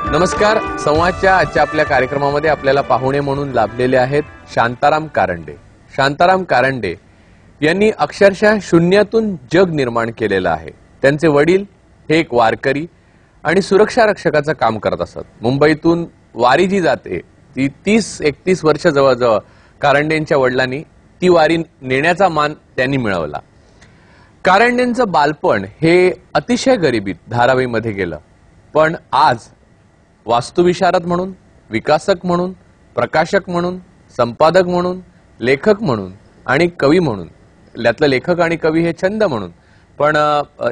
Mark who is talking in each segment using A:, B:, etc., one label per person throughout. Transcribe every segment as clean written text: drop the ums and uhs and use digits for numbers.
A: नमस्कार. संवादच्या आजच्या आपल्या कार्यक्रमामध्ये आपल्याला पाहुणे म्हणून लाभलेले आहेत शांताराम कारंडे. शांताराम कारंडे यांनी अक्षरशः शून्यातून जग निर्माण केलेलं आहे. त्यांचे वडील हे एक वारकरी आणि सुरक्षा रक्षकाचं काम करत असत. मुंबईतून वारी जी जाते ती 30-31 वर्ष जवळजवळ कारंडेंच्या वडिलांनी ती वारी नेण्याचा मान त्यांनी मिळवला. कारंडेंचं बालपण हे अतिशय गरिबीत धारावीमध्ये गेलं, पण आज वास्तुविशारद म्हणून, विकासक म्हणून, प्रकाशक म्हणून, संपादक म्हणून, लेखक म्हणून आणि कवी म्हणून, यातलं लेखक आणि कवी हे छंद म्हणून, पण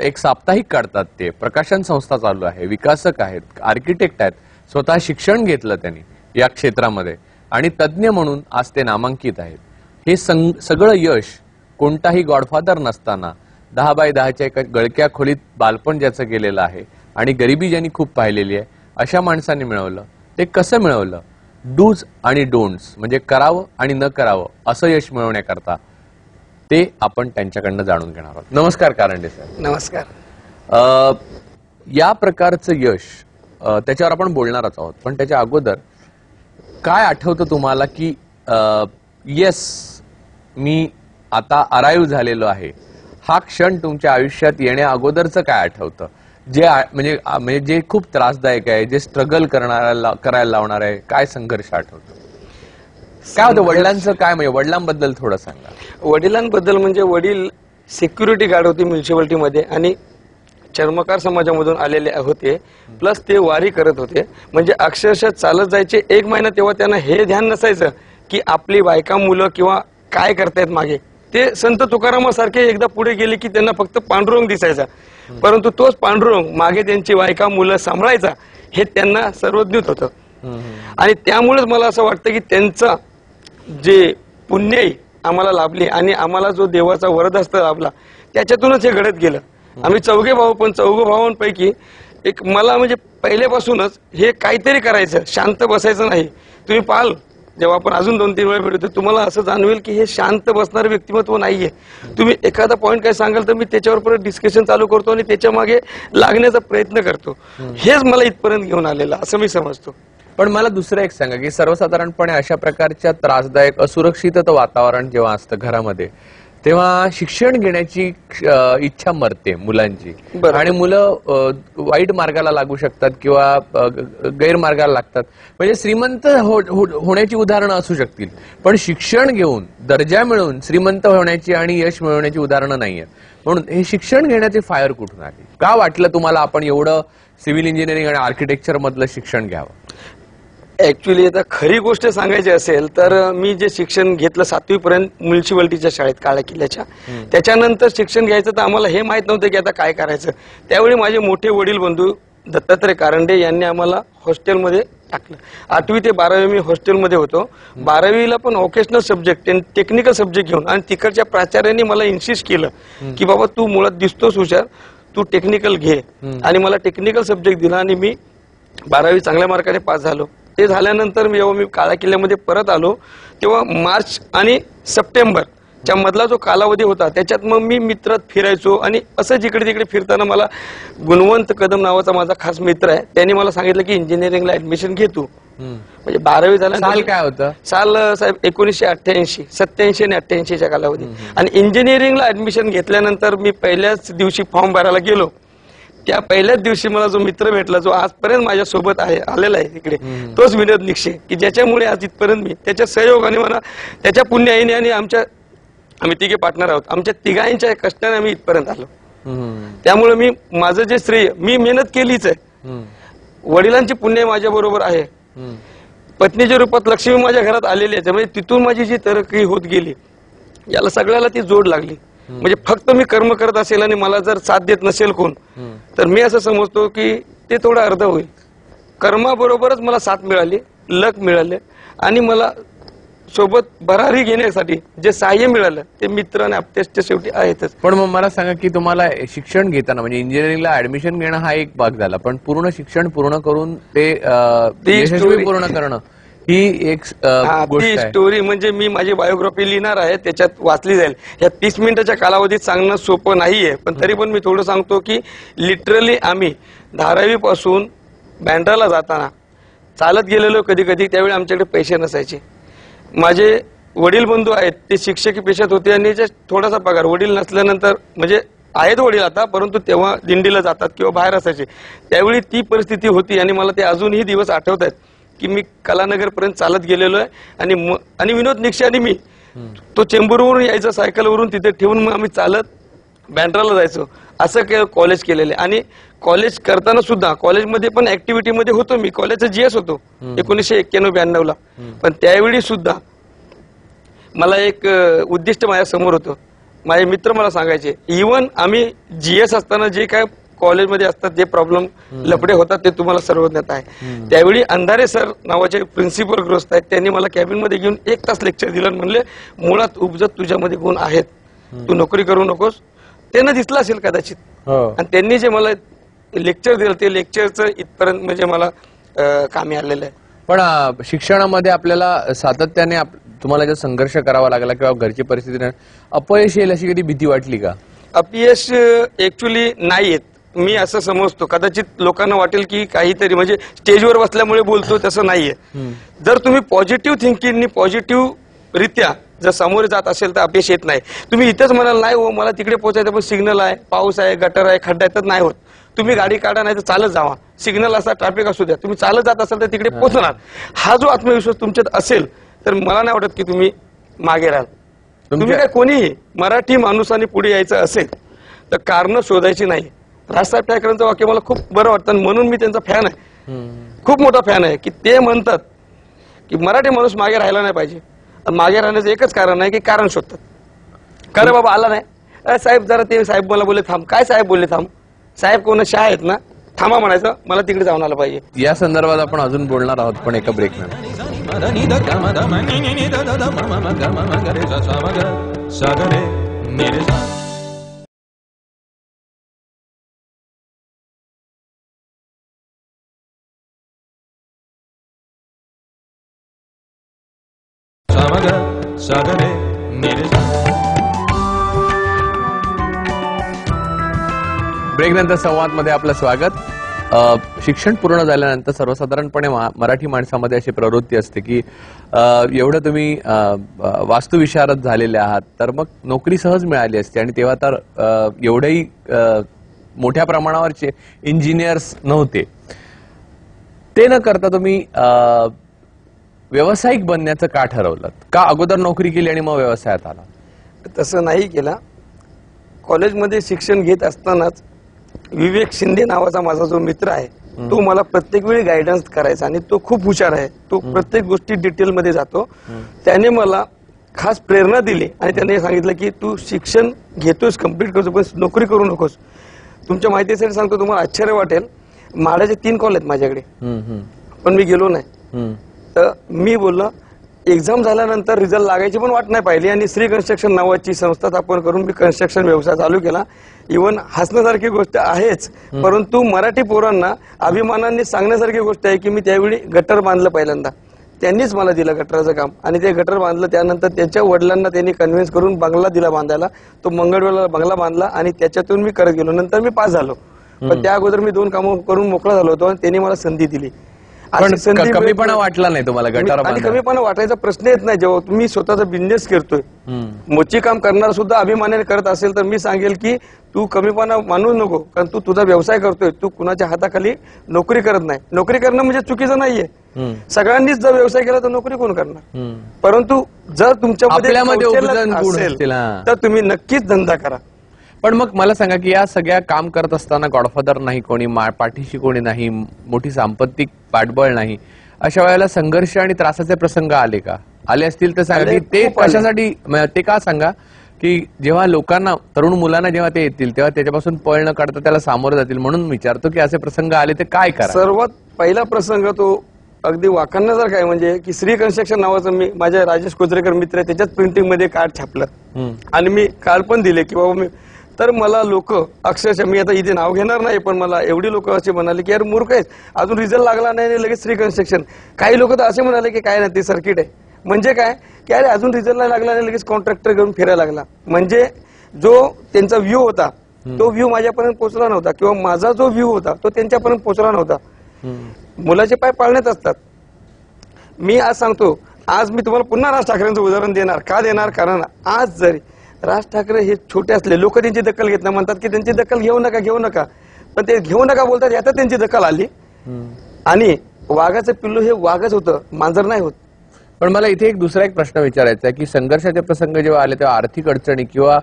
A: एक साप्ताहिक काढतात, ते प्रकाशन संस्था चालू आहे, विकासक आहेत, आर्किटेक्ट आहेत, स्वतः शिक्षण घेतलं त्यांनी या क्षेत्रामध्ये आणि तज्ज्ञ म्हणून आज ते नामांकित आहेत. हे सगळं यश कोणताही गॉडफादर नसताना 10x10च्या एका गळक्या खोलीत बालपण ज्याचं गेलेलं आहे आणि गरिबी ज्यांनी खूप पाहिलेली आहे अशा माणसांनी मिळवलं. ते कसं मिळवलं? डूज आणि डोंट्स म्हणजे करावं आणि न करावं असं यश मिळवण्याकरता ते आपण त्यांच्याकडनं जाणून घेणार आहोत. नमस्कार कारंडे सर.
B: नमस्कार.
A: या प्रकारचं यश त्याच्यावर आपण बोलणारच आहोत, पण त्याच्या अगोदर काय आठवतं तुम्हाला की येस मी आता अराईव्ह झालेलो आहे, हा क्षण तुमच्या आयुष्यात येण्या अगोदरचं काय आठवतं जे म्हणजे जे खूप त्रासदायक आहे, जे स्ट्रगल करायला लावणार आहे, काय संघर्ष आठवतो? काय होतं वडिलांचं? काय म्हणजे वडिलांबद्दल थोडं सांगा.
B: वडिलांबद्दल म्हणजे वडील सिक्युरिटी गार्ड होते म्युन्सिपालिटीमध्ये आणि चर्मकार समाजामधून आलेले होते, प्लस ते वारी करत होते. म्हणजे अक्षरशः चालत जायचे 1 महिना, तेव्हा त्यांना हे ध्यान नसायचं की आपली बायका मुलं किंवा काय करतायत मागे. ते संत तुकारामासारखे एकदा पुढे गेले की त्यांना फक्त पांडुरंग दिसायचा, परंतु तोच पांडुरंग मागे त्यांची बायका मुलं सांभाळायचा हे त्यांना सर्वज्ञत होतं. आणि त्यामुळेच मला असं वाटतं की त्यांचा जे पुण्य आम्हाला लाभले आणि आम्हाला जो देवाचा वरदहस्त लाभला त्याच्यातूनच हे घडत गेलं. आम्ही 4 भाऊ, पण 4 भावांपैकी एक मला म्हणजे पहिल्यापासूनच हे काहीतरी करायचं, शांत बसायचं नाही. तुम्ही पाहाल जेव्हा आपण अजून 2-3 वेळा भेटतो तुम्हाला असं जाणवेल की हे शांत बसणारं व्यक्तिमत्व नाहीये. तुम्ही एखादा पॉईंट काय सांगाल तर मी त्याच्यावर परत डिस्कशन चालू करतो आणि त्याच्या मागे लागण्याचा प्रयत्न करतो. हेच मला इथपर्यंत घेऊन आलेलं असं मी समजतो.
A: पण मला दुसरं एक सांगा की सर्वसाधारणपणे अशा प्रकारच्या त्रासदायक असुरक्षित वातावरण जेव्हा असतं घरामध्ये तेव्हा शिक्षण घेण्याची इच्छा मरते मुलांची आणि मुलं वाईट मार्गाला लागू शकतात किंवा गैरमार्गाला लागतात. म्हणजे श्रीमंत होण्याची उदाहरणं असू शकतील, पण शिक्षण घेऊन दर्जा मिळवून श्रीमंत होण्याची आणि यश मिळवण्याची उदाहरणं नाहीये. म्हणून हे शिक्षण घेण्याचे फायर कुठून आले? का वाटलं तुम्हाला आपण एवढं सिव्हिल इंजिनिअरिंग आणि आर्किटेक्चर मधलं शिक्षण घ्यावं?
B: ऍक्च्युली आता खरी गोष्ट सांगायची असेल तर मी जे शिक्षण घेतलं 7वी पर्यंत म्युन्सिपालिटीच्या शाळेत काळ्या किल्ल्याच्या, त्याच्यानंतर शिक्षण घ्यायचं तर आम्हाला हे माहित नव्हतं की आता काय करायचं. त्यावेळी माझे मोठे वडील बंधू दत्तात्रय कारंडे यांनी आम्हाला हॉस्टेलमध्ये टाकलं. 8वी ते 12वी मी हॉस्टेलमध्ये होतो. 12वीला पण व्होकेशनल सब्जेक्ट, टेक्निकल सब्जेक्ट घेऊन, आणि तिकडच्या प्राचार्यांनी मला इन्सिस्ट केलं की बाबा तू मुळात दिसतोस हुशार, तू टेक्निकल घे. आणि मला टेक्निकल सब्जेक्ट दिला आणि मी 12वी चांगल्या मार्काने पास झालो. ते झाल्यानंतर जेव्हा मी काळ्या किल्ल्यामध्ये परत आलो तेव्हा मार्च आणि सप्टेंबरच्या मधला जो कालावधी होता त्याच्यात मग मी मित्रात फिरायचो. आणि असं जिकडे तिकडे फिरताना मला गुणवंत कदम नावाचा माझा खास मित्र आहे, त्यांनी मला सांगितलं की इंजिनिअरिंगला ऍडमिशन घे तू. म्हणजे 12वी झाल्यानंतर
A: साल काय होतं?
B: साल साहेब 1988, 87 आणि 88च्या कालावधी. आणि इंजिनिअरिंगला ऍडमिशन घेतल्यानंतर मी पहिल्याच दिवशी फॉर्म भरायला गेलो. त्या पहिल्याच दिवशी मला जो मित्र भेटला जो आजपर्यंत माझ्या सोबत आलेला आहे तिकडे, तोच विनोद निक्षे, की ज्याच्यामुळे आज इथपर्यंत मी त्याच्या सहयोगाने मला त्याच्या पुण्याईने आणि आम्ही तिघे पार्टनर आहोत, आमच्या तिघांच्या कष्टाने आम्ही इथपर्यंत आलो. त्यामुळे मी माझं जे श्रेय, मी मेहनत केलीच आहे, वडिलांची पुण्य माझ्या बरोबर आहे, पत्नीच्या रूपात लक्ष्मी माझ्या घरात आलेली आहे, त्यामुळे तिथून माझी जी तरक्की होत गेली याला सगळ्याला ती जोड लागली. म्हणजे फक्त मी कर्म करत असेल आणि मला जर साथ देत नसेल कोण, तर मी असं समजतो की ते थोडं अर्ध होईल. कर्माबरोबरच मला साथ मिळाली, लक मिळाले आणि मला सोबत भरारी घेण्यासाठी जे सहाय्य मिळालं ते मित्र आणि आप्तेष्ट शेवटी आहेतच.
A: पण मग मला सांगा की तुम्हाला शिक्षण घेताना म्हणजे इंजिनिअरिंगला ऍडमिशन घेणं हा एक भाग झाला, पण पूर्ण शिक्षण पूर्ण करून ते यशस्वी पूर्ण करणं ही एक गोष्ट
B: ती
A: आहे.
B: स्टोरी म्हणजे मी माझी बायोग्राफी लिहिणार आहे, त्याच्यात वाचली जाईल. या 30 मिनिटाच्या कालावधीत सांगणं सोपं नाहीये, पण तरी पण मी थोडं सांगतो की लिटरली आम्ही धारावी पासून बँड्राला जाताना चालत गेलेलो कधी कधी. त्यावेळी आमच्याकडे पैसे नसायचे. माझे वडील बंधू आहेत ते शिक्षकी पेशात होते आणि थोडासा पगार. वडील नसल्यानंतर म्हणजे आहेत वडील आता, परंतु तेव्हा दिंडीला जातात किंवा बाहेर असायचे. त्यावेळी ती परिस्थिती होती आणि मला ते अजूनही दिवस आठवत आहेत की मी कलानगर पर्यंत चालत गेलेलो आहे आणि विनोद निक्षे आणि मी तो चेंबूरवरून यायचा सायकलवरून तिथे ठेवून मग आम्ही चालत बँड्राला जायचो. असं कॉलेज केलेलं आहे. आणि कॉलेज करताना सुद्धा कॉलेजमध्ये पण ऍक्टिव्हिटीमध्ये होतो मी. कॉलेजचा जीएस होतो 1991-92 ला. पण त्यावेळी सुद्धा मला एक उद्दिष्ट माझ्या समोर होतं. माझे मित्र मला सांगायचे, इव्हन आम्ही जीएस असताना जे काय कॉलेजमध्ये असतात जे प्रॉब्लेम लफडे होतात ते तुम्हाला सर्व ज्ञात आहे. त्यावेळी अंधारे सर नावाचे प्रिन्सिपल ग्रस्त आहेत, त्यांनी मला कॅबिनमध्ये घेऊन 1 तास लेक्चर दिलं आणि म्हणले, मुळात उपजत तुझ्यामध्ये गुण आहेत, तू नोकरी करू नकोस. त्यांना दिसलं असेल कदाचित. आणि त्यांनी जे मला लेक्चर दिलं ते लेक्चरचं इथपर्यंत म्हणजे मला कामी आलेलं आहे.
A: पण शिक्षणामध्ये आपल्याला सातत्याने तुम्हाला जो संघर्ष करावा लागला किंवा घरची परिस्थिती अपयश येईल अशी कधी भीती वाटली का?
B: अपयश ऍक्च्युली नाही येत मी असं समजतो. कदाचित लोकांना वाटेल की काहीतरी म्हणजे स्टेजवर बसल्यामुळे बोलतो, तसं नाहीये. जर तुम्ही पॉझिटिव्ह थिंकिंगनी पॉझिटिव्ह रित्या जर सामोरे जात असेल तर अपयश येत नाही. तुम्ही इथंच म्हणाल नाही हो मला तिकडे पोहोचायचं, पण सिग्नल आहे, पाऊस आहे, गटर आहे, खड्डा आहे, तर नाही होत. तुम्ही गाडी काढा नाही तर चालत जावा. सिग्नल असा, ट्रॅफिक असू द्या, तुम्ही चालत जात असाल तर तिकडे पोहोचणार. हा जो आत्मविश्वास तुमच्यात असेल तर मला नाही वाटत की तुम्ही मागे राहाल. तुम्ही काय कोणीही मराठी माणूसाने पुढे यायचं असेल तर कारण शोधायची नाही. राजसाहेब ठाकरेंचं वाक्य मला खूप बरं वाटतं आणि म्हणून मी त्यांचा फॅन आहे, खूप मोठा फॅन आहे. की ते म्हणतात की मराठी माणूस मागे राहायला नाही पाहिजे. मागे राहण्याचं एकच कारण आहे की कारण शोधतात. का रे बाबा आला नाही, साहेब जरा ते साहेब मला बोलले थांब. काय साहेब बोलले थांब? साहेब कोण शाह आहेत ना, थांबा म्हणायचं, मला तिकडे जाऊन आलं पाहिजे.
A: या संदर्भात आपण अजून बोलणार आहोत, पण एका ब्रेक नंतर. ब्रेक नंतर संवाद मध्ये आपलं स्वागत. शिक्षण पूर्ण झाल्यानंतर सर्वसाधारणपणे मराठी माणसामध्ये अशी प्रवृत्ती असते की एवढं तुम्ही वास्तुविशारद झालेले आहात तर मग नोकरी सहज मिळाली असते. आणि तेव्हा तर एवढेही मोठ्या प्रमाणावरचे इंजिनियर्स नव्हते. ते न करता तुम्ही व्यावसायिक बनण्याचं का ठरवलं? का अगोदर नोकरी केली आणि मग व्यवसायात आला?
B: तसं नाही केला. कॉलेजमध्ये शिक्षण घेत असतानाच विवेक शिंदे नावाचा माझा जो मित्र आहे तो मला प्रत्येक वेळी गायडन्स करायचा आणि तो खूप हुशार आहे. तो प्रत्येक गोष्टी डिटेलमध्ये जातो. त्याने मला खास प्रेरणा दिली आणि त्याने सांगितलं की तू शिक्षण घेतोस, कम्प्लीट करतो, पण नोकरी करू नकोस. तुमच्या माहितीसाठी सांगतो, तुम्हाला आश्चर्य वाटेल, म्हाडाचे 3 कॉल आहेत माझ्याकडे, पण मी गेलो नाही. तर मी बोललो एक्झाम झाल्यानंतर रिझल्ट लागायची पण वाट नाही पाहिली आणि श्री कन्स्ट्रक्शन नावाची संस्था स्थापन करून मी कन्स्ट्रक्शन व्यवसाय चालू केला. इव्हन हसण्यासारखी गोष्ट आहेच, परंतु मराठी पोरांना अभिमानाने सांगण्यासारखी गोष्ट आहे की मी त्यावेळी गटर बांधलं पहिल्यांदा. त्यांनीच मला दिलं गटराचं काम आणि ते गटर बांधलं. त्यानंतर त्यांच्या वडिलांना त्यांनी कन्व्हिन्स करून बंगला दिला बांधायला. तो मंगळवेळला बंगला बांधला आणि त्याच्यातून मी करत गेलो. नंतर मी पास झालो, पण त्या अगोदर मी 2 कामं करून मोकळा झालो होतो आणि त्यांनी मला संधी दिली.
A: कमीपणा वाटला नाही तुम्हाला गटार?
B: आणि कमीपणा वाटायचा प्रश्न येत नाही. जेव्हा तुम्ही स्वतःचा बिझनेस करतोय, मोची काम करणार सुद्धा अभिमानाने करत असेल तर मी सांगेल की तू कमीपणा मानू नको, कारण तू तुझा व्यवसाय करतोय. तू कुणाच्या हाताखाली नोकरी करत नाही. नोकरी करणं म्हणजे चुकीचं नाहीये. सगळ्यांनीच जर व्यवसाय केला तर नोकरी कोण करणार? परंतु जर तुमच्यामध्ये असेल तर तुम्ही नक्कीच धंदा करा.
A: पण मग मला सांगा की या सगळ्या काम करत असताना गॉडफादर नाही कोणी, पाठीशी कोणी नाही, मोठी सांपत्तिक पाठबळ नाही, अशा वेळेला संघर्ष आणि त्रासाचे प्रसंग आले का? आले असतील तर सांगा की ते कशासाठी, ते का सांगा की जेव्हा लोकांना, तरुण मुलांना जेव्हा ते येतील तेव्हा त्याच्यापासून पळ न काढता त्याला सामोरं जातील, म्हणून विचारतो की असे प्रसंग आले ते काय करा.
B: सर्वात पहिला प्रसंग तो अगदी वाखाणण्यासारखा जर काय म्हणजे की श्री कन्स्ट्रक्शन नावाचं मी माझ्या राजेश कोचरेकर मित्र आहे त्याच्याच प्रिंटिंग मध्ये कार्ड छापलं आणि मी कार्ड पण दिले की बाबा मी, तर मला लोक अक्षरशः, मी आता इथे नाव घेणार नाही, पण मला एवढी लोक असे म्हणाले की यार मूर्ख आहेस, अजून रिझल्ट लागला नाही आणि लगेच श्री कन्स्ट्रक्शन. काही लोक तर असे म्हणाले की काय नाही ते सर्किट आहे. म्हणजे काय की अरे अजून रिझल्ट नाही लागला आणि लगेच कॉन्ट्रॅक्टर घेऊन फिरायला लागला. म्हणजे जो त्यांचा व्ह्यू होता तो व्ह्यू माझ्यापर्यंत पोहोचला नव्हता, किंवा माझा जो व्ह्यू होता तो त्यांच्यापर्यंत पोहोचला नव्हता. मुलाचे पाय पाळण्यात असतात. मी आज सांगतो, आज मी तुम्हाला पुन्हा राज ठाकरेंचं उदाहरण देणार. का देणार? कारण आज जरी राज ठाकरे हे छोटे असले, लोक त्यांची दखल घेत नाही, म्हणतात की त्यांची दखल घेऊ नका, पण ते घेऊ नका बोलतात, यातच त्यांची दखल आली. आणि वाघाचं पिल्लू हे वाघच होतं, मांजर नाही होत.
A: पण मला इथे दुसरा एक प्रश्न विचारायचा आहे की संघर्षाचे प्रसंग जेव्हा आले तेव्हा आर्थिक अडचणी किंवा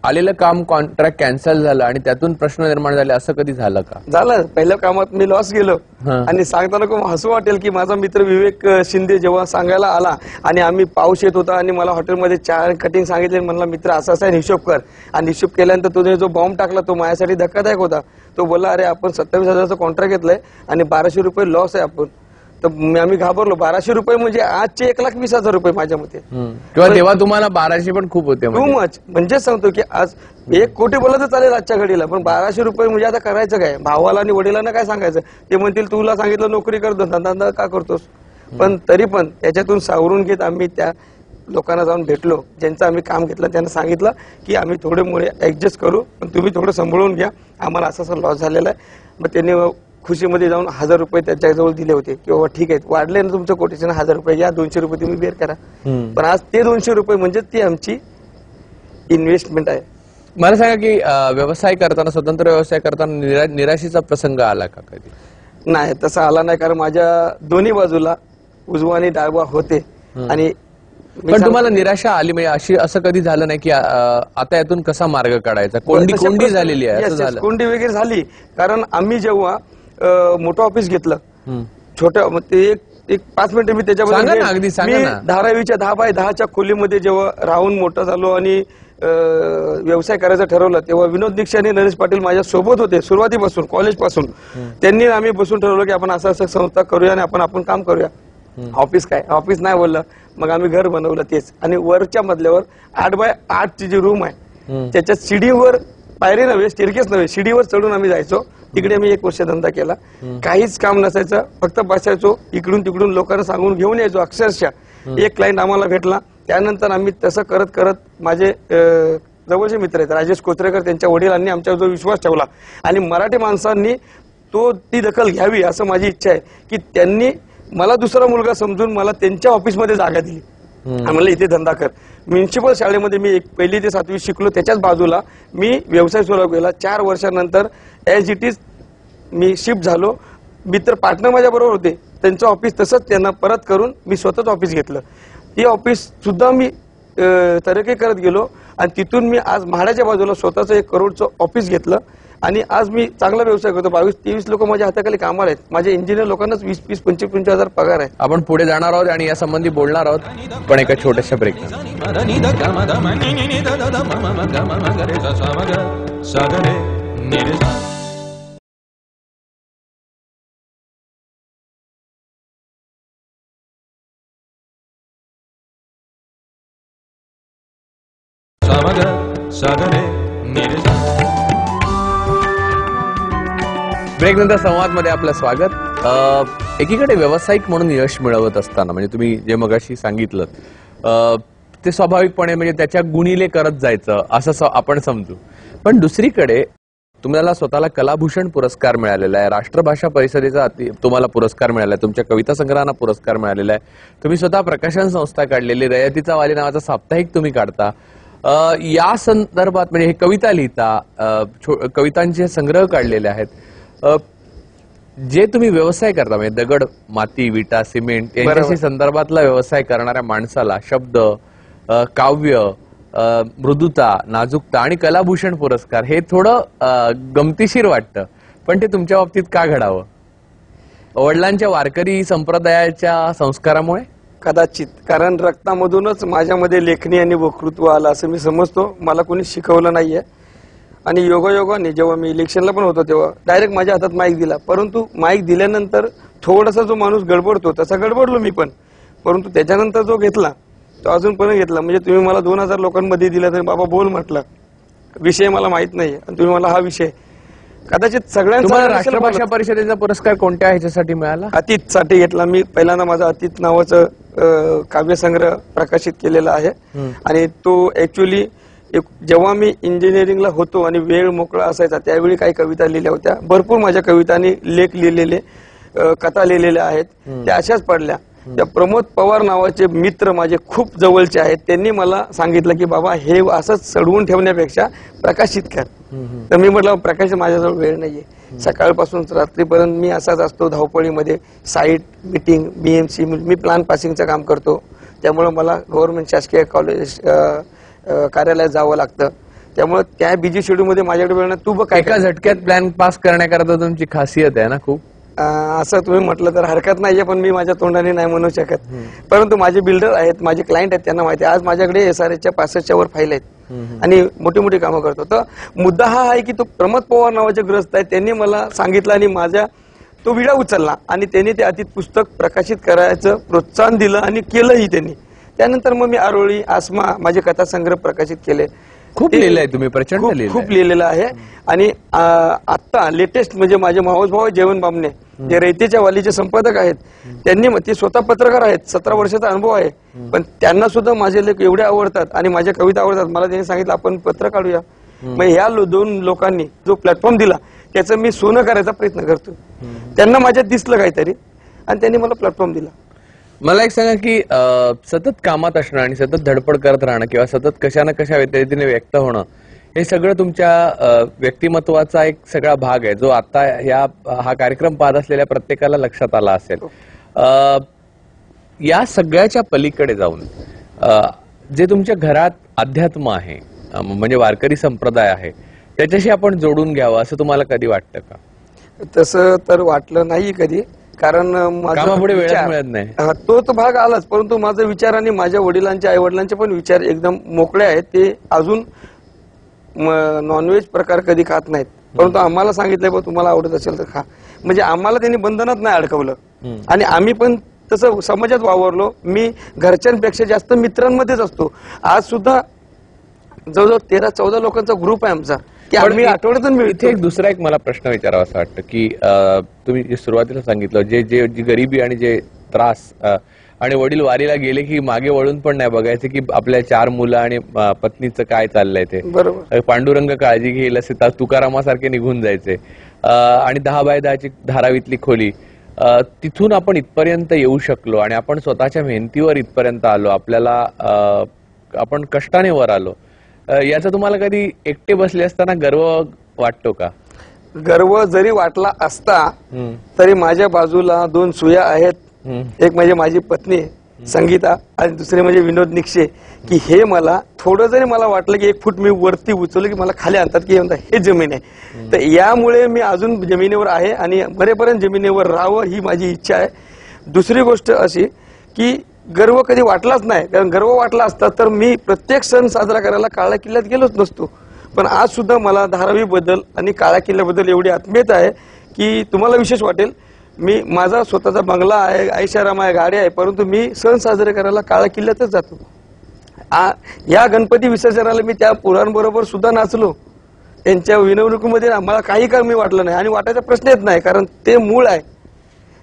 A: आलेलं काम, कॉन्ट्रॅक्ट कॅन्सल झालं आणि त्यातून प्रश्न निर्माण झाले, असं कधी झालं का?
B: झालं. पहिल्या कामात मी लॉस गेलो आणि सांगताना खूप हसू वाटेल की माझा मित्र विवेक शिंदे जेव्हा सांगायला आला आणि आम्ही पाऊस येत होता आणि मला हॉटेलमध्ये चहा कटिंग सांगितले, म्हणला मित्र असं आहे, हिशोब कर. आणि हिशोब केल्यानंतर तुझे जो बॉम्ब टाकला तो माझ्यासाठी धक्कादायक होता. तो बोलला अरे आपण 27,000चं कॉन्ट्रॅक्ट घेतलंय आणि 1200 रुपये लॉस आहे आपण. तर आम्ही घाबरलो. 1200 रुपये म्हणजे आजचे 1,20,000 रुपये माझ्या मते.
A: किंवा तेव्हा तुम्हाला 1200 पण खूप होते.
B: Too much. म्हणजे सांगतो की आज 1 कोटी बोललं तर चालेल आजच्या घडीला, पण 1200 रुपये म्हणजे आता करायचं काय? भावाला आणि वडिलांना काय सांगायचं? ते म्हणतील तुला सांगितलं नोकरी कर, धंदा का करतोस? पण तरी पण त्याच्यातून सावरून घेत आम्ही त्या लोकांना जाऊन भेटलो, ज्यांचं आम्ही काम घेतलं. त्यांना सांगितलं की आम्ही थोडे मोडे ऍडजस्ट करू, पण तुम्ही थोडं सांभाळून घ्या, आम्हाला असा लॉस झालेला आहे. मग त्यांनी खुशीमध्ये जाऊन 1000 रुपये त्याच्याजवळ दिले होते की बाबा ठीक आहे, वाढले ना तुमचं कोटेशन, 1000 रुपये या, 200 रुपये तुम्ही बेअर करा. पण आज ते 200 रुपये म्हणजे ती आमची इन्व्हेस्टमेंट आहे.
A: मला सांगा की व्यवसाय करताना, स्वतंत्र व्यवसाय करताना निराशेचा प्रसंग आला का कधी?
B: नाही, तसा आला नाही, कारण माझ्या दोन्ही बाजूला उजवा आणि डावा होते. आणि
A: पण तुम्हाला निराशा आली म्हणजे अशी, असं कधी झालं नाही की आता यातून कसा मार्ग काढायचा? कोंडी झालेली आहे, असं झालं?
B: कोंडी वगैरे झाली, कारण आम्ही जेव्हा मोठं ऑफिस घेतलं, छोटं, ते एक 5 मिनिटं मी त्याच्याबद्दल, मी धारावीच्या 10x10च्या खोलीमध्ये जेव्हा राहून मोठं झालो आणि व्यवसाय करायचं ठरवलं, तेव्हा विनोद दीक्षित आणि नरेश पाटील माझ्या सोबत होते सुरुवातीपासून, कॉलेजपासून. त्यांनी आम्ही बसून ठरवलं की आपण असं संस्था करूया आणि आपण काम करूया. ऑफिस काय, ऑफिस नाही बोललं. मग आम्ही घर बनवलं तेच, आणि वरच्या मधल्यावर 8x8ची जी रूम आहे त्याच्या शिडीवर, पायरी नव्हे, स्टेअरकेस नव्हे, शिडीवर चढून आम्ही जायचो. तिकडे आम्ही 1 वर्ष धंदा केला. काहीच काम नसायचं, फक्त बसायचो, इकडून तिकडून लोकांना सांगून घेऊन यायचो. अक्षरशः एक क्लायंट आम्हाला भेटला, त्यानंतर आम्ही तसं करत करत, माझे जवळचे मित्र आहेत राजेश कोचरेकर, त्यांच्या वडिलांनी आमच्यावर जो विश्वास ठेवला आणि मराठी माणसांनी ती दखल घ्यावी असं माझी इच्छा आहे की त्यांनी मला दुसरा मुलगा समजून मला त्यांच्या ऑफिसमध्ये जागा दिली आणि मला इथे धंदा कर. म्युन्सिपल शाळेमध्ये मी 1ली ते 7वी शिकलो, त्याच्याच बाजूला मी व्यवसाय सुरू केला. 4 वर्षानंतर as it is me shift झालो. मित्र पार्टनर माझ्या बरोबर होते, त्यांचं ऑफिस तसंच त्यांना परत करून मी स्वतःच ऑफिस घेतलं. ते ऑफिस सुद्धा मी तरक्की करत गेलो आणि तिथून मी आज म्हाडाच्या बाजूला स्वतःचं 1 करोडचं ऑफिस घेतलं आणि आज मी चांगला व्यवसाय करतो. 22-23 लोक माझ्या हाताखाली कामाला आहेत. माझ्या इंजिनियर लोकांनाच 20-25 हजार पगार आहे.
A: आपण पुढे जाणार आहोत आणि या संबंधी बोलणार आहोत, पण एका छोट्याशा ब्रेक. ब्रेक नंतर संवाद मध्ये आपलं स्वागत. एकीकडे व्यावसायिक म्हणून यश मिळवत असताना, म्हणजे तुम्ही जे मगाशी सांगितलं, ते स्वाभाविकपणे म्हणजे त्याच्या गुणिले करत जायचं असं आपण समजू. पण दुसरीकडे तुम्हाला स्वतःला कलाभूषण पुरस्कार मिळालेला आहे, राष्ट्रभाषा परिषदेचा तुम्हाला पुरस्कार मिळाला आहे, तुमच्या कविता संग्रहांना पुरस्कार मिळालेला आहे, तुम्ही स्वतः प्रकाशन संस्था काढलेली, रयतीचा वाली नावाचा साप्ताहिक तुम्ही काढता. या संदर्भात म्हणजे हे कविता लिहिता, कवितांचे संग्रह काढलेले आहेत, जे तुम्ही व्यवसाय करता म्हणजे दगड, माती, विटा, सिमेंट यांच्याशी संदर्भातला व्यवसाय करणाऱ्या माणसाला शब्द, काव्य, मृदुता, नाजूकता आणि कलाभूषण पुरस्कार हे थोडं गमतीशीर वाटतं. पण ते तुमच्या बाबतीत का घडावं? वडिलांच्या वारकरी संप्रदायाच्या संस्कारामुळे?
B: कदाचित, कारण रक्तामधूनच माझ्यामध्ये लेखणी आणि वक्तृत्व आलं असं मी समजतो. मला कोणी शिकवलं नाहीये. आणि योगायोगाने जेव्हा मी इलेक्शनला पण होतो तेव्हा डायरेक्ट माझ्या हातात माईक दिला. परंतु माईक दिल्यानंतर थोडासा जो माणूस गडबडतो तसा गडबडलो मी पण. परंतु त्याच्यानंतर जो घेतला तो अजूनपर्यंत घेतला. म्हणजे तुम्ही मला 2000 लोकांमध्ये दिला तरी बाबा बोल म्हटलं, विषय मला माहित नाहीये आणि तुम्ही मला हा विषय कदाचित
A: तुम्हाला
B: सगळ्यांचा
A: राष्ट्रभाषा परिषदेचा पुरस्कार कोणत्या ह्याच्यासाठी मिळाला?
B: अतीतसाठी घेतला मी. पहिल्यांदा माझा अतीत नावाचं काव्यसंग्रह प्रकाशित केलेला आहे. आणि तो ऍक्च्युली जेव्हा मी इंजिनिअरिंगला होतो आणि वेळ मोकळा असायचा त्यावेळी काही कविता लिहिल्या होत्या. भरपूर माझ्या कवितांनी लेख लिहिलेले, कथा लिहिलेल्या आहेत, त्या अशाच पडल्या. त्या प्रमोद पवार नावाचे मित्र माझे खूप जवळचे आहेत. त्यांनी मला सांगितलं की बाबा हे असंच सडवून ठेवण्यापेक्षा प्रकाशित कर. तर मी म्हटलं प्रकाशित माझ्याजवळ वेळ नाहीये. सकाळपासून रात्रीपर्यंत मी असाच असतो धावपळीमध्ये. साईट मीटिंग, BMC, मी प्लॅन पासिंगचं काम करतो. त्यामुळे मला गव्हर्नमेंट शासकीय कॉलेज कार्यालयात जावं लागतं. त्यामुळे त्या बिझी शेड्यूलमध्ये माझ्याकडे वेळ नाही. तू बघ
A: एका झटक्यात प्लॅन पास करण्याकरता तुमची खासियत आहे ना खूप.
B: असं तुम्ही म्हटलं तर हरकत नाहीये, पण मी माझ्या तोंडाने नाही म्हणू शकत. परंतु माझे बिल्डर आहेत, माझे क्लायंट आहेत, त्यांना माहिती आहे. आज माझ्याकडे SRHच्या 65च्या वर फाईल आहेत आणि मोठी मोठी कामं करतो. तर मुद्दा हा आहे की तो प्रमोद पवार नावाचे ग्रस्त आहेत, त्यांनी मला सांगितलं आणि माझ्या तो विडा उचलला आणि त्यांनी ते अतीत पुस्तक प्रकाशित करायचं प्रोत्साहन दिलं आणि केलंही त्यांनी. त्यानंतर मग मी आरोळी, आसमा माझे कथासंग्रह प्रकाशित केले.
A: खूप लिहिलंय तुम्ही, प्रचंड
B: खूप लिहिलेलं आहे. आणि आता लेटेस्ट म्हणजे माझे मावस भाऊ जेवण बामणे जे रयतेच्या वालीचे संपादक आहेत, त्यांनी ते स्वतः पत्रकार आहेत, 17 वर्षाचा अनुभव आहे. पण त्यांना सुद्धा माझे लेख एवढे आवडतात आणि माझ्या कविता आवडतात. मला त्यांनी सांगितलं आपण पत्र काढूया. मग ह्या 2 लोकांनी जो प्लॅटफॉर्म दिला त्याचं मी सोनं करायचा प्रयत्न करतो. त्यांना माझ्यात दिसलं काहीतरी आणि त्यांनी मला प्लॅटफॉर्म दिला.
A: मला एक सांगा की सतत कामात असणं आणि सतत धडपड करत राहणं किंवा सतत कशा ना कशा रीतीने व्यक्त होणं हे सगळं तुमच्या व्यक्तिमत्वाचा एक सगळा भाग आहे, जो आता हा कार्यक्रम पाहत असलेल्या प्रत्येकाला लक्षात आला असेल. या सगळ्याच्या पलीकडे जाऊन जे तुमच्या घरात अध्यात्म आहे, म्हणजे वारकरी संप्रदाय आहे, त्याच्याशी आपण जोडून घ्यावं असं तुम्हाला कधी वाटतं का?
B: तसं तर वाटलं नाही कधी, कारण
A: कामापुढे वेळ मिळत नाही.
B: तो भाग आलाच. परंतु माझा विचार आणि माझ्या वडिलांचे आई वडिलांचे पण विचार एकदम मोकळे आहेत. ते अजून नॉनव्हेज प्रकार कधी खात नाहीत. परंतु आम्हाला सांगितलंय तुम्हाला आवडत असेल तर खा. म्हणजे आम्हाला त्यांनी बंधनात नाही अडकवलं आणि आम्ही पण तसं समाजात वावरलो. मी घरच्यांपेक्षा जास्त मित्रांमध्येच असतो. आज सुद्धा जवळजवळ 13-14 लोकांचा ग्रुप आहे आमचा की आम्ही आठवड्यातून
A: इथे एक दुसरा एक मला प्रश्न विचारावा असं वाटतं की तुम्ही सुरुवातीला सांगितलं जी गरिबी आणि जे त्रास आणि वडील वारीला गेले की मागे वळून पण नाही बघायचे की आपल्या 4 मुलं आणि पत्नीचं काय चाललंय ते.
B: बरोबर.
A: पांडुरंग काळजी घेईल असे तुकारामासारखे निघून जायचे. आणि 10x10ची धारावीतली खोली, तिथून आपण इथपर्यंत येऊ शकलो आणि आपण स्वतःच्या मेहनतीवर इथपर्यंत आलो, आपल्याला आपण कष्टाने वर आलो. याचा तुम्हाला कधी एकटे बसले असताना गर्व वाटतो का?
B: गर्व जरी वाटला असता तरी माझ्या बाजूला 2 सुया आहेत. एक म्हणजे माझी पत्नी संगीता आणि दुसरे म्हणजे विनोद निक्षे. की हे मला थोडं जरी मला वाटलं की 1 फूट मी वरती उचललं की मला खाली आणतात की हे जमीन आहे. तर यामुळे मी अजून जमिनीवर आहे आणि मरेपर्यंत जमिनीवर राहावं ही माझी इच्छा आहे. दुसरी गोष्ट अशी की गर्व कधी वाटलाच नाही, कारण गर्व वाटला असता तर मी प्रत्येक सण साजरा करायला काळा किल्ल्यात गेलोच नसतो. पण आज सुद्धा मला धारावी बद्दल आणि काळा किल्ल्याबद्दल एवढी आत्मीयता आहे की तुम्हाला विशेष वाटेल. मी माझा स्वतःचा बंगला आहे, ऐशाराम आहे, गाडी आहे, परंतु मी सण साजरे करायला काळा किल्ल्यातच जातो. या गणपती विसर्जनाला मी त्या पुरांबरोबर सुद्धा नाचलो. त्यांच्या विनवणुकीमध्ये मला काही कमी वाटलं नाही आणि वाटायचा प्रश्न येत नाही, कारण ते मूळ आहे.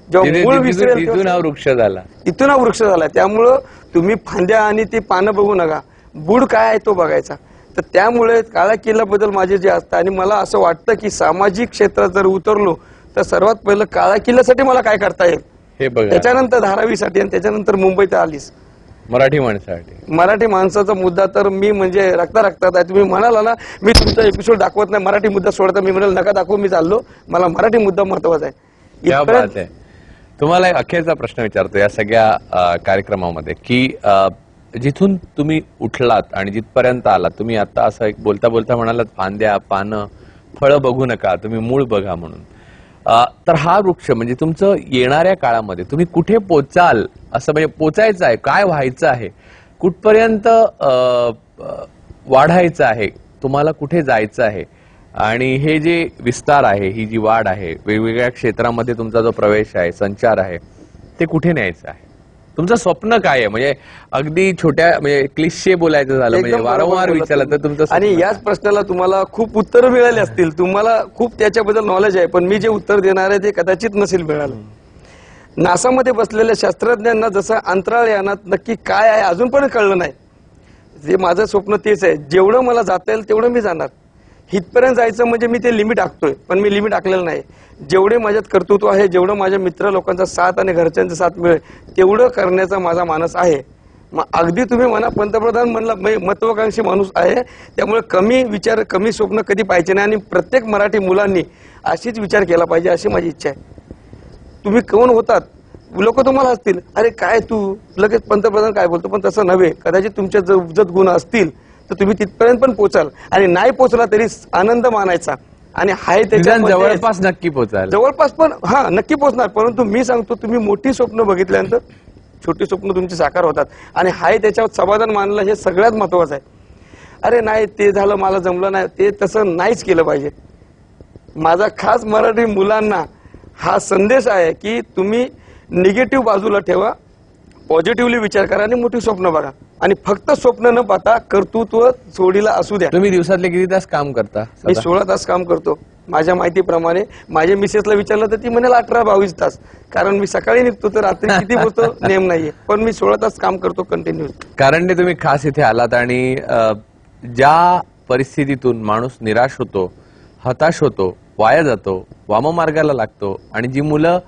A: इथून हा वृक्ष झाला.
B: त्यामुळं तुम्ही फांद्या आणि ती पानं बघू नका, बुड काय आहे तो बघायचा. तर त्यामुळे काळा किल्ल्याबद्दल माझे जे असतं आणि मला असं वाटतं की सामाजिक क्षेत्रात जर उतरलो तर सर्वात पहिलं काळा किल्ल्यासाठी मला काय करता येईल
A: हे बघा,
B: त्याच्यानंतर धारावीसाठी आणि त्याच्यानंतर मुंबईत आलीस
A: मराठी माणसासाठी.
B: मराठी माणसाचा मुद्दा तर मी म्हणजे रक्तात आहे. तुम्ही म्हणाला ना मी तुमचा एपिसोड दाखवत नाही, मराठी मुद्दा सोडता, मी म्हणाल नका दाखवू, मी चाललो, मला मराठी मुद्दा महत्वाचा आहे.
A: तुम्हाला एक अखेरचा प्रश्न विचारतो या सगळ्या कार्यक्रमामध्ये की जिथून तुम्ही उठलात आणि जिथपर्यंत आलात, तुम्ही आता असं एक बोलता बोलता म्हणालात फांद्या, पानं, फळं बघू नका, तुम्ही मूळ बघा म्हणून. तर हा वृक्ष म्हणजे तुमचं येणाऱ्या काळामध्ये तुम्ही कुठे पोचाल असं म्हणजे पोचायचं आहे, काय व्हायचं आहे, कुठपर्यंत वाढायचं आहे, तुम्हाला कुठे जायचं आहे, आणि हे जे विस्तार आहे, ही जी वाढ आहे, वेगवेगळ्या क्षेत्रामध्ये तुमचा जो प्रवेश आहे, संचार आहे, ते कुठे न्यायचं आहे, तुमचं स्वप्न काय आहे? म्हणजे अगदी छोट्या म्हणजे क्लिशे बोलायचं झालं म्हणजे
B: एकदम बरोबर
A: वारंवार
B: बोलला
A: विचारलं तर
B: तुम्ही.
A: तुमचं
B: आणि
A: स्वप्न
B: याच
A: काय?
B: प्रश्नाला तुम्हाला खूप उत्तर मिळाली असतील, तुम्हाला खूप त्याच्याबद्दल नॉलेज आहे, पण मी जे उत्तर देणार आहे ते कदाचित नसेल मिळालं. नासामध्ये बसलेल्या शास्त्रज्ञांना जसं अंतराळ यानात नक्की काय आहे अजून पण कळलं नाही. जे माझं स्वप्न तेच आहे, जेवढं मला जाता येईल तेवढं मी जाणार. इथपर्यंत जायचं म्हणजे मी ते लिमिट आखतोय, पण मी लिमिट आखलेलं नाही. जेवढे माझ्यात कर्तृत्व आहे, जेवढं माझ्या मित्र लोकांचा साथ आणि घरच्यांचा साथ मिळेल तेवढं करण्याचा माझा मानस आहे. मग अगदी तुम्ही म्हणा पंतप्रधान म्हणला, मी महत्वाकांक्षी माणूस आहे, त्यामुळे कमी विचार कमी स्वप्न कधी पाहिजे नाही आणि प्रत्येक मराठी मुलांनी अशीच विचार केला पाहिजे अशी माझी इच्छा आहे. तुम्ही कोण होतात लोक तुम्हाला असतील, अरे काय तू लगेच पंतप्रधान काय बोलतो, पण तसं नव्हे. कदाचित तुमच्या जर गुण असतील तर तुम्ही तिथपर्यंत पण पोचाल, आणि नाही पोचला तरी आनंद मानायचा. आणि हाय त्याच्यामध्ये
A: जवळपास नक्की पोचाल,
B: जवळपास पण नक्की पोचणार. परंतु मी सांगतो, तुम्ही मोठी स्वप्न बघितल्यानंतर छोटी स्वप्न तुमची साकार होतात, आणि हाय त्याच्यावर समाधान मानलं हे सगळ्यात महत्वाचं आहे. अरे नाही ते झालं, मला जमलं नाही, ते तसं नाहीच केलं पाहिजे. माझा खास मराठी मुलांना हा संदेश आहे की तुम्ही निगेटिव्ह बाजूला ठेवा, पॉझिटिव्हली विचार करा आणि मोठी स्वप्न बघा, आणि फक्त स्वप्न न पाहता कर्तृत्व जोडीला असू द्या.
A: तुम्ही दिवसातले किती तास काम करता?
B: मी 16 तास काम करतो. माझ्या माहितीप्रमाणे माझ्या मिसेसला विचारलं तर ती म्हणेल 18-22 तास, कारण मी सकाळी निघतो तर रात्री किती पोहोचतो नेम नाहीये, पण मी 16 तास काम करतो कंटिन्यूस.
A: कारण तुम्ही खास इथे आलात, आणि ज्या परिस्थितीतून माणूस निराश होतो, हताश होतो, वाया जातो, वाममार्गाला लागतो, आणि जी मुलं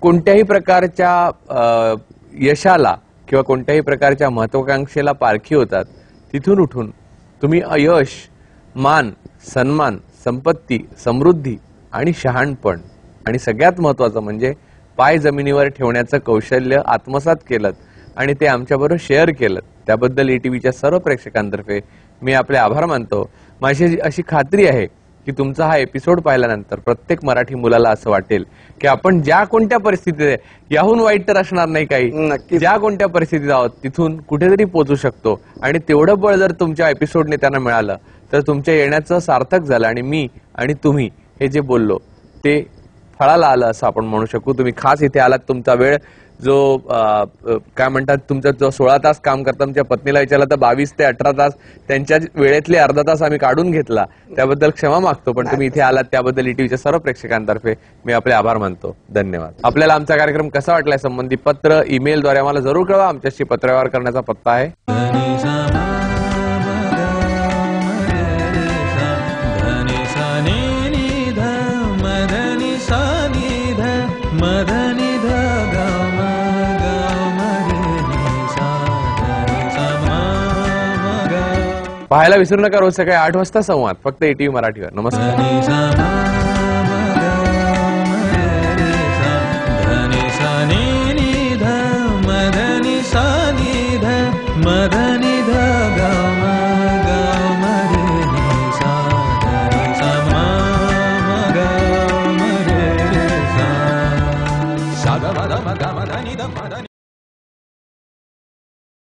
A: कोणत्याही प्रकारच्या यशाला किंवा कोणत्याही प्रकारच्या महत्वाकांक्षेला पारखी होतात, तिथून उठून तुम्ही यश, मान, सन्मान, संपत्ती, समृद्धी आणि शहाणपण, आणि सगळ्यात महत्वाचं म्हणजे पाय जमिनीवर ठेवण्याचं कौशल्य आत्मसात केलं आणि ते आमच्याबरोबर शेअर केलं. त्याबद्दल ETVच्या सर्व प्रेक्षकांतर्फे मी आपले आभार मानतो. माझी अशी खात्री आहे की तुमचा हा एपिसोड पाहिल्यानंतर प्रत्येक मराठी मुलाला असं वाटेल की आपण ज्या कोणत्या परिस्थितीत आहे, याहून वाईट तर असणार नाही काही,
B: नक्कीच.
A: ज्या कोणत्या परिस्थितीत आहोत तिथून कुठेतरी पोहोचू शकतो. आणि तेवढं बळ जर तुमच्या एपिसोडने त्यांना मिळालं तर तुमच्या येण्याचं सार्थक झालं, आणि मी आणि तुम्ही हे जे बोललो ते फळाला आलं असं आपण म्हणू शकू. तुम्ही खास इथे आलात, तुमचा वेळ जो काय म्हणतात, तुमचा जो 16 तास काम करता, तुमच्या पत्नीला विचारलं तर 22 ते 18 तास त्यांच्या वेळेतले अर्धा तास आम्ही काढून घेतला, त्याबद्दल क्षमा मागतो. पण तुम्ही इथे आलात त्याबद्दल ETVच्या सर्व प्रेक्षकांतर्फे मी आपले आभार मानतो. धन्यवाद. आपल्याला आमचा कार्यक्रम कसा वाटलाय संबंधी पत्र, ईमेलद्वारे आम्हाला जरूर कळवा. आमच्याशी पत्रव्यवहार करण्याचा पत्ता आहे पाहायला विसरू नका रोज सकाळी 8 वाजता संवाद, फक्त ETV मराठीवर. नमस्कार.